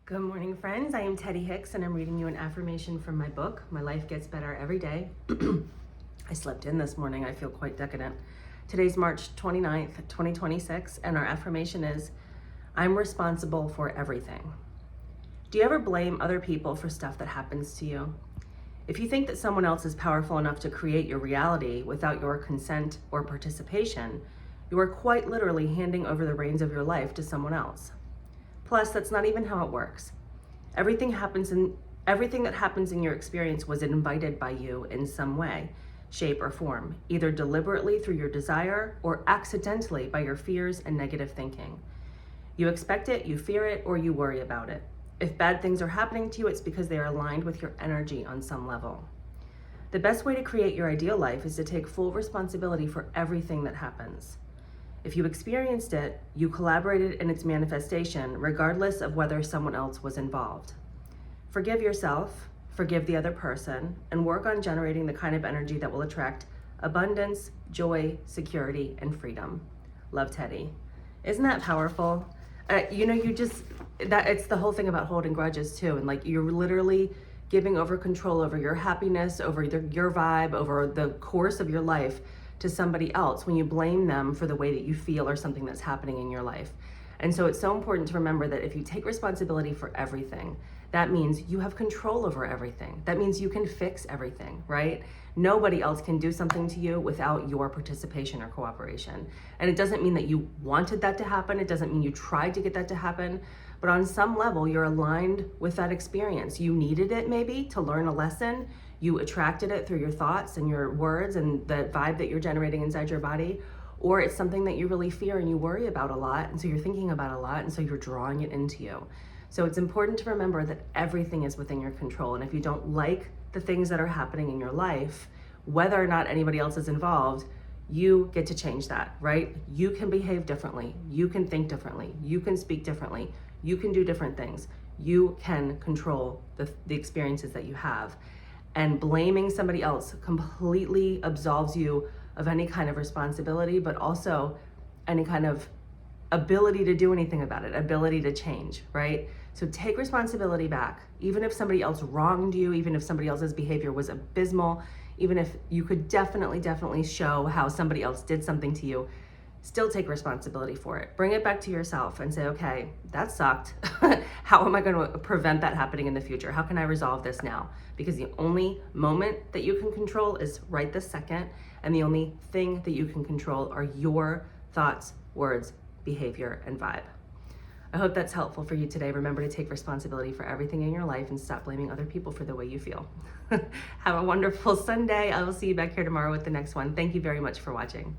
Good morning, friends. I am Teddy Hicks, and I'm reading you an affirmation from my book, My Life Gets Better Every Day. I slept in this morning. I feel quite decadent. Today's March 29th, 2026, and our affirmation is, I'm responsible for everything. Do you ever blame other people for stuff that happens to you? If you think that someone else is powerful enough to create your reality without your consent or participation, you are quite literally handing over the reins of your life to someone else. Plus, that's not even how it works. Everything that happens in your experience was invited by you in some way, shape, or form, either deliberately through your desire or accidentally by your fears and negative thinking. You expect it, you fear it, or you worry about it. If bad things are happening to you, it's because they are aligned with your energy on some level. The best way to create your ideal life is to take full responsibility for everything that happens. If you experienced it, you collaborated in its manifestation, regardless of whether someone else was involved. Forgive yourself, forgive the other person, and work on generating the kind of energy that will attract abundance, joy, security, and freedom. Love, Teddy. Isn't that powerful? It's the whole thing about holding grudges too. And like, you're literally giving over control over your happiness, over your vibe, over the course of your life to somebody else when you blame them for the way that you feel or something that's happening in your life. And so it's so important to remember that if you take responsibility for everything, that means you have control over everything. That means you can fix everything, right? Nobody else can do something to you without your participation or cooperation. And it doesn't mean that you wanted that to happen. It doesn't mean you tried to get that to happen. But on some level, you're aligned with that experience. You needed it maybe to learn a lesson. You attracted it through your thoughts and your words and the vibe that you're generating inside your body. Or it's something that you really fear and you worry about a lot. And so you're thinking about a lot. And so you're drawing it into you. So it's important to remember that everything is within your control. And if you don't like the things that are happening in your life, whether or not anybody else is involved, you get to change that, right? You can behave differently. You can think differently. You can speak differently. You can do different things. You can control the experiences that you have. And blaming somebody else completely absolves you of any kind of responsibility, but also any kind of ability to do anything about it, ability to change, right? So take responsibility back. Even if somebody else wronged you, even if somebody else's behavior was abysmal, even if you could definitely show how somebody else did something to you, still take responsibility for it. Bring it back to yourself and say, okay, that sucked. How am I going to prevent that happening in the future? How can I resolve this now? Because the only moment that you can control is right this second. And the only thing that you can control are your thoughts, words, behavior, and vibe. I hope that's helpful for you today. Remember to take responsibility for everything in your life and stop blaming other people for the way you feel. Have a wonderful Sunday. I will see you back here tomorrow with the next one. Thank you very much for watching.